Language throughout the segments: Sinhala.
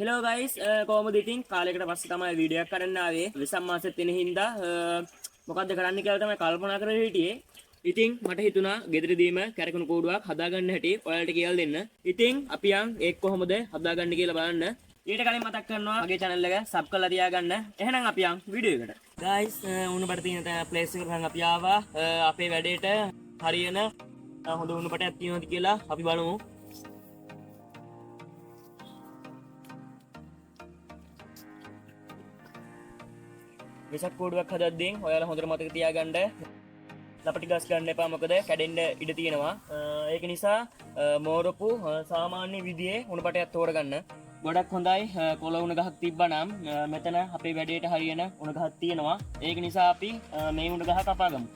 හෙලෝ ගයිස් කොහොමද ඉතින් කාලයකට පස්සේ තමයි වීඩියෝ එකක් කරන්න ආවේ වෙසක් මාසෙත් වෙන හින්දා මොකද්ද කරන්න කියලා තමයි කල්පනා කරගෙන හිටියේ. ඉතින් මට හිතුණා ගෙදරදීම කැරකුණු කූඩුවක් හදාගන්න හැටි ඔයාලට කියලා දෙන්න. ඉතින් අපි යන් ඒක කොහොමද හදාගන්නේ කියලා බලන්න. ඊට කලින් මතක් කරනවා මගේ channel එක sub කරලා තියාගන්න. එහෙනම් අපි යන් වීඩියෝ එකට. ගයිස් උණු බඩ තියෙන ප්ලේස් එකට නම් අපි ආවා. අපේ වැඩේට හරියන හොඳ උණු බඩක් තියෙනවද කියලා අපි බලමු. වෙසක් කූඩුවක් හදද්දී ඔයාලා හොඳට මතක තියාගන්න ලපටි ගස් ගන්න එපා මොකද කැඩෙන්න ඉඩ තියෙනවා. ඒක නිසා මෝරපු සාමාන්‍ය විදිහේ උණු පටයක් තෝරගන්න. ගොඩක් හොඳයි කොළ උණ ගහක් තිබ්බනම් මෙතන අපේ වැඩේට හරියන උණ ගහක් තියෙනවා. ඒක නිසා අපි මේ උණ ගහ කපා ගමු.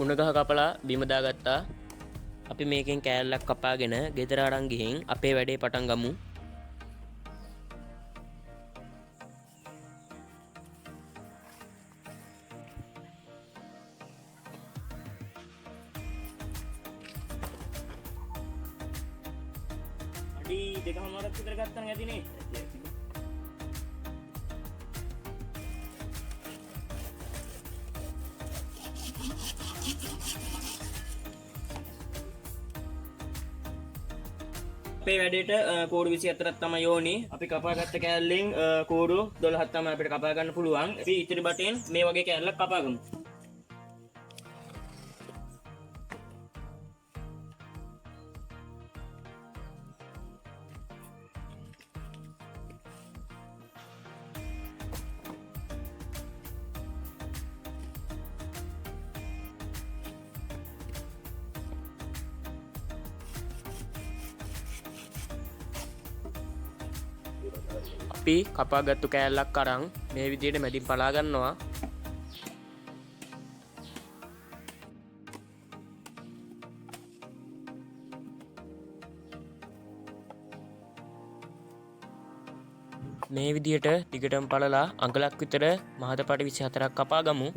උණ ගහ කපලා බිම දාගත්තා. අපි මේකෙන් කෑල්ලක් කපාගෙන ගෙදර අරන් ගිහින් අපේ වැඩේ පටන් ගමු. අඩි දෙකමාරක් විතර ගත්තා නැතිනේ. අපේ වැඩේට කෝඩු 24ක් තමයි ඕනි. අපි කපාගත්ත කෑල්ලෙන් කෝඩු 12ක් තමයි අපිට කපා ගන්න පුළුවන්. අපි ඉතිරි බටෙන් මේ වගේ කෑල්ලක් කපා ගමු. අපි කපාගත්තු කෑල්ලක් අරන් මේ විදිහට මැදින් පලා ගන්නවා. මේ විදිහට දිගටම පළලා අඟලක් විතර මහත පටි 24ක් කපා ගමු.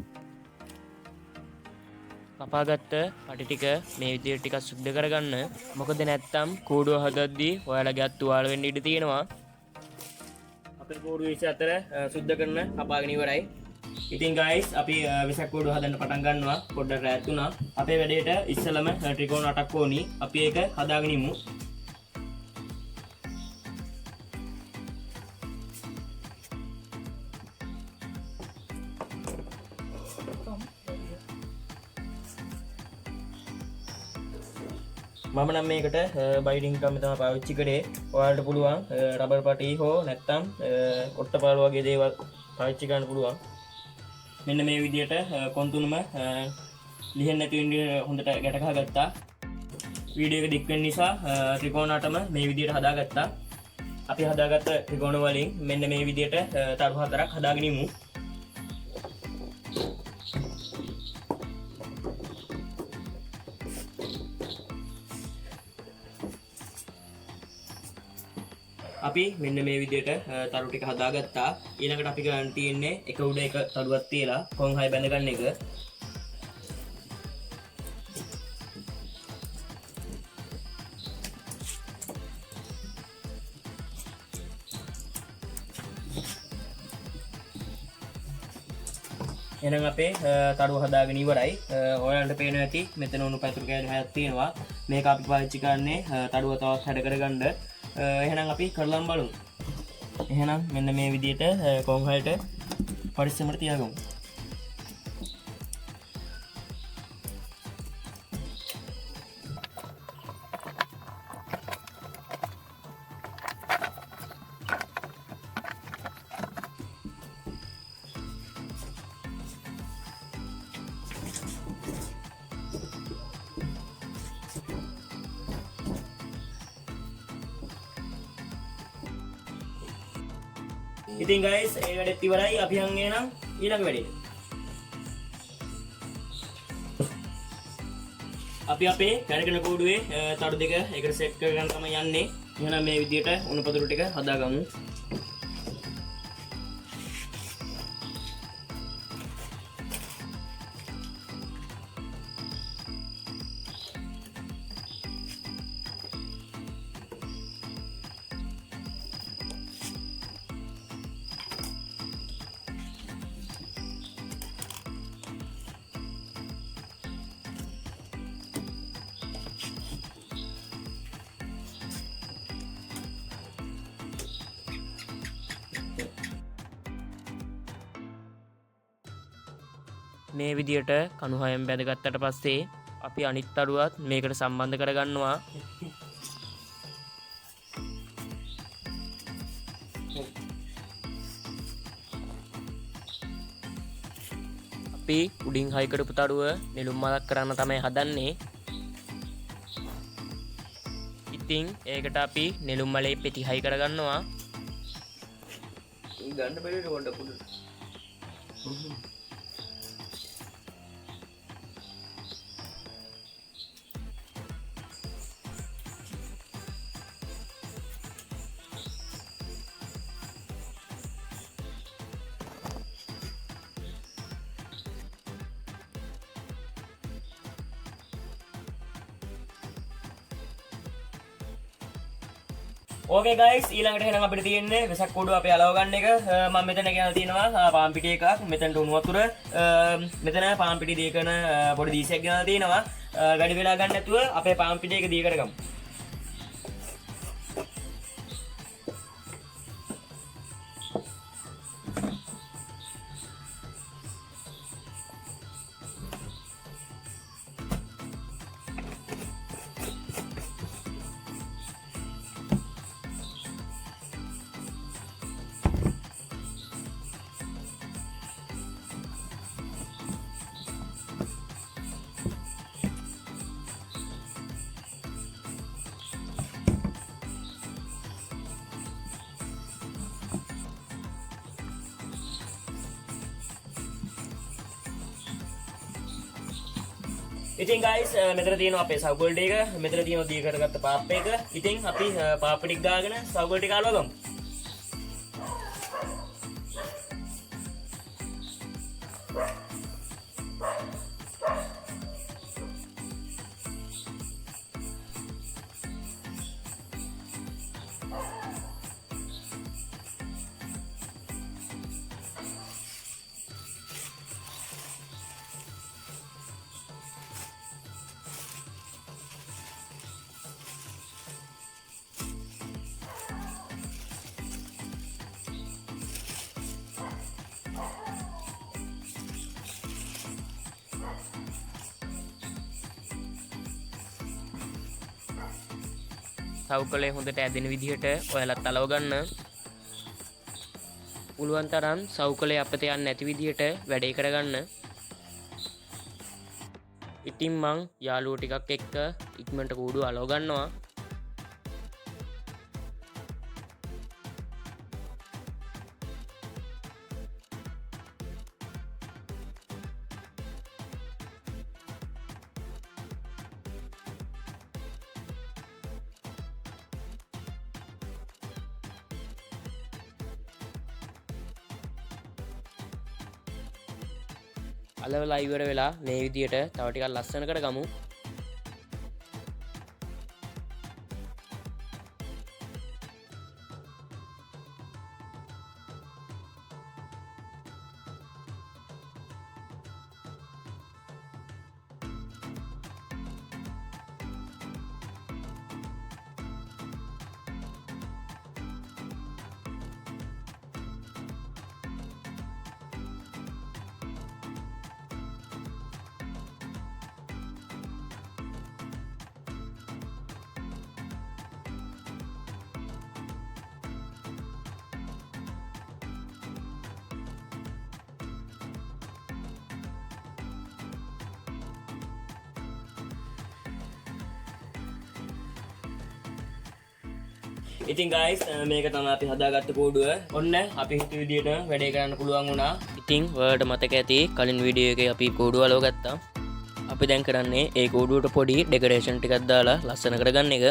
කපාගත්ත පටි ටික මේ විදිහට ටිකක් සුද්ධ කරගන්න. මොකද නැත්තම් කූඩුව හදද්දී ඔයාලගේ අත් තුවාල වෙන්න ඉඩ තියෙනවා. අපේ කෝඩු 24 සුද්ධ කරන කපාගෙන ඉවරයි. ඉතින් ගයිස් අපි වෙසක් කෝඩුව හදන්න පටන් ගන්නවා. පොඩ්ඩක් රැත් වුණා. අපේ වැඩේට ඉස්සලම ත්‍රිකෝණ 8ක් ඕනි. අපි ඒක හදාගෙන ඉමු. මම නම් මේකට බයිඩින් කම තමයි පාවිච්චි කරේ. ඔයාලට පුළුවන් රබර් පටි හෝ නැත්නම් ඔට්ටපාල වගේ දේවල් පාවිච්චි කරන්න පුළුවන්. මෙන්න මේ විදිහට කොන්තුනම ලිහෙන්නේ නැති වෙන්නේ හොඳට ගැට ගහගත්තා. වීඩියෝ එක දික් වෙන නිසා ත්‍රිකෝණ 8ම මේ විදිහට හදාගත්තා. අපි හදාගත්ත ත්‍රිකෝණ වලින් මෙන්න මේ විදිහට තරු 4ක් හදාගෙන ඉමු. අපි මෙන්න මේ විදිහට තරු ටික හදාගත්තා. ඊළඟට අපි ගන්න තියෙන්නේ එක උඩ එක තරුවක් තියලා කොන් 6 බැඳ ගන්න එක. එහෙනම් අපේ තරුව හදාගෙන ඉවරයි. ඔයාලට පේනවා ඇති මෙතන උණු පැතුරු කෑලි 6ක් තියෙනවා. මේක අපි පාවිච්චි කරන්නේ තරුව තවත් හැඩ කරගන්න. එහෙනම් අපි කරලම් බලමු. එහෙනම් මෙන්න මේ විදිහට කොන් 6ට පරිස්සමට තියාගමු. ඉතින් guys ඒ වැඩෙත් ඉවරයි. අපි යන් එනනම් ඊළඟ වැඩේ. අපි අපේ කැරකෙන කෝඩුවේ තඩු දෙක එකට සෙට් කරගන්න තමයි යන්නේ. එහෙනම් මේ විදියට උණු පතුරු ටික හදාගමු. මේ විදියට කණු හයෙන් බැඳගත්තට පස්සේ අපි අනිත් අරුවත් මේකට සම්බන්ධ කරගන්නවා. අපි උඩින් හයි කරපු තරුව නෙළුම් මලක් කරන්න තමයි හදන්නේ. ඉතින් ඒකට අපි නෙළුම් මලේ පෙති හයි කරගන්නවා. ගන්න බැරිද පොඩ්ඩක් උඩට. ඕකේ ගයිස් ඊළඟට එහෙනම් අපිට තියෙන්නේ වෙසක් කෝඩුව අපේ අලව ගන්න එක. මම මෙතන කියලා තියෙනවා පාන් පිටි එකක්, මෙතනට උණු වතුර, මෙතන පාන් පිටි දී කරන පොඩි දීසයක් ගෙනලා තියෙනවා. වැඩි වෙලා ගන්න නැතුව අපේ පාන් පිටි එක දී කරගමු. ඉතින් guys මෙතන තියෙනවා අපේ සවුගල් ටික, මෙතන තියෙනවා දී කරගත්ත පාප් එක. ඉතින් අපි පාප් ටික දාගෙන සවුගල් ටික අලව ගමු. සවුකලේ හොඳට ඇදෙන විදිහට ඔයාලත් අලව ගන්න. පුළුවන් තරම් සවුකලේ අපත යන්නේ නැති විදිහට වැඩේ කරගන්න. ඉතින් මං යාළුවෝ ටිකක් එක්ක ඉක්මනට කූඩුව අලව ගන්නවා. අලවලා ඉවර වෙලා මේ විදියට තව ටිකක් ලස්සන කරගමු. ඉතින් guys මේක තමයි අපි හදාගත්ත කෝඩුව. ඔන්න අපි හිතුව විදියට වැඩේ කරන්න පුළුවන් වුණා. ඉතින් ඔයාලට මතක ඇති කලින් වීඩියෝ එකේ අපි කෝඩුව අලවගත්තා. අපි දැන් කරන්නේ ඒ කෝඩුවට පොඩි ඩෙකරේෂන් ටිකක් දාලා ලස්සන කරගන්න එක.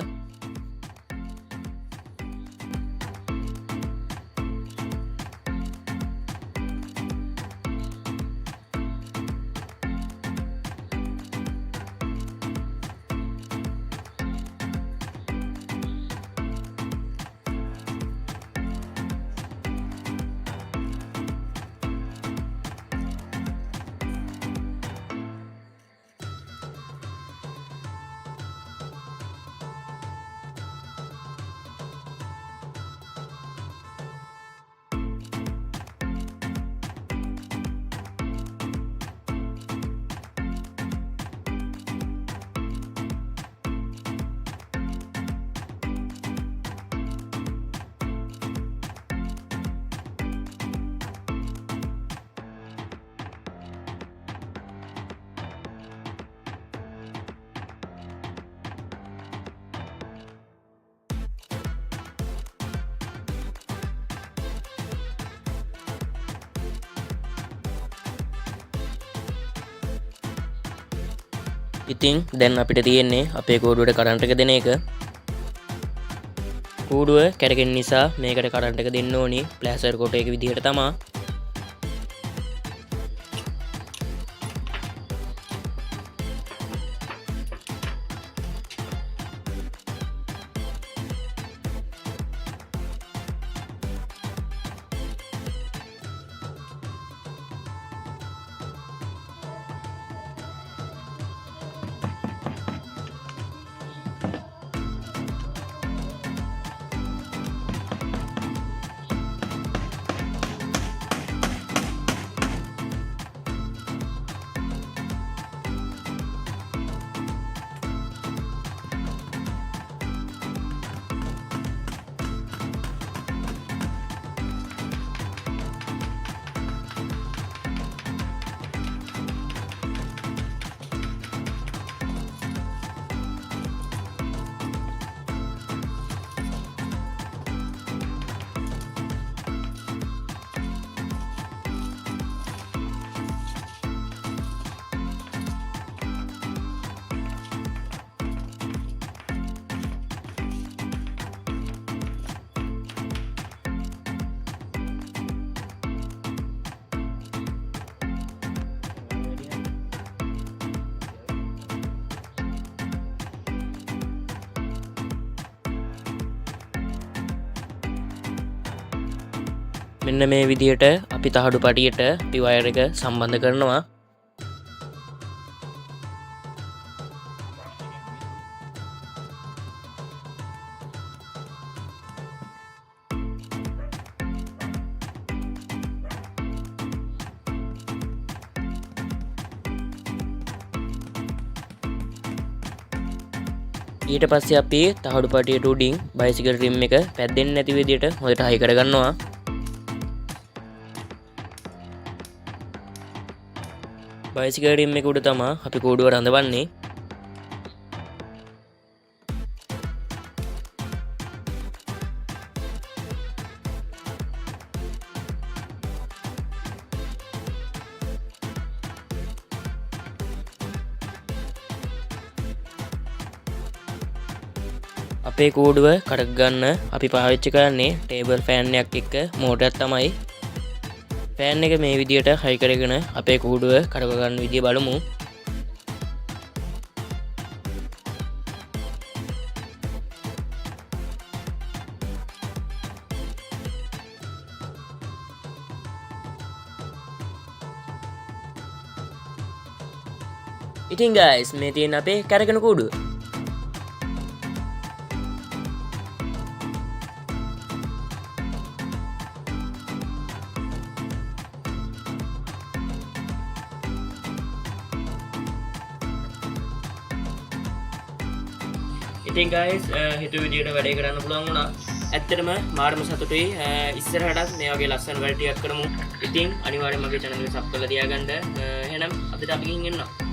ඉතින් දැන් අපිට තියෙන්නේ අපේ කෝඩුවට කරන්ට් එක දෙන එක. කෝඩුව කැරකෙන නිසා මේකට කරන්ට් එක දෙන්න ඕනි ප්ලාස්ටර් කොට එක විදිහට තමයි. මෙන්න මේ විදිහට අපි තහඩු පටියට අපි වයර් එක සම්බන්ධ කරනවා. ඊට පස්සේ අපි තහඩු පටියට උඩින් බයිසිකල් රිම් එක පැද්දෙන්නේ නැති විදිහට හොඳට හයි කරගන්නවා. බයිසිකල් රිම් එක උඩ තමයි අපි කෝඩුව රඳවන්නේ. අපේ කෝඩුව කඩක් ගන්න අපි පාවිච්චි කරන්නේ ටේබල් ෆෑන් එකක් එක්ක මෝටරයක් තමයි. ෆෑන් එක මේ විදියට හයි කරගෙන අපේ කූඩුව කඩව ගන්න විදිය බලමු. ඉතින් guys මේ තියෙන අපේ කැරකෙන කූඩුව. ඉතින් guys හිතුව විදියට වැඩේ කරන්න පුළුවන් වුණා. ඇත්තටම මාරම සතුටුයි. ඉස්සරහටත් මේ වගේ ලස්සන වැඩ ටිකක් කරමු. ඉතින් අනිවාර්යෙන්ම මගේ channel එක sub කරලා තියාගන්න. එහෙනම් අපිට අපි ගිහින් එන්න.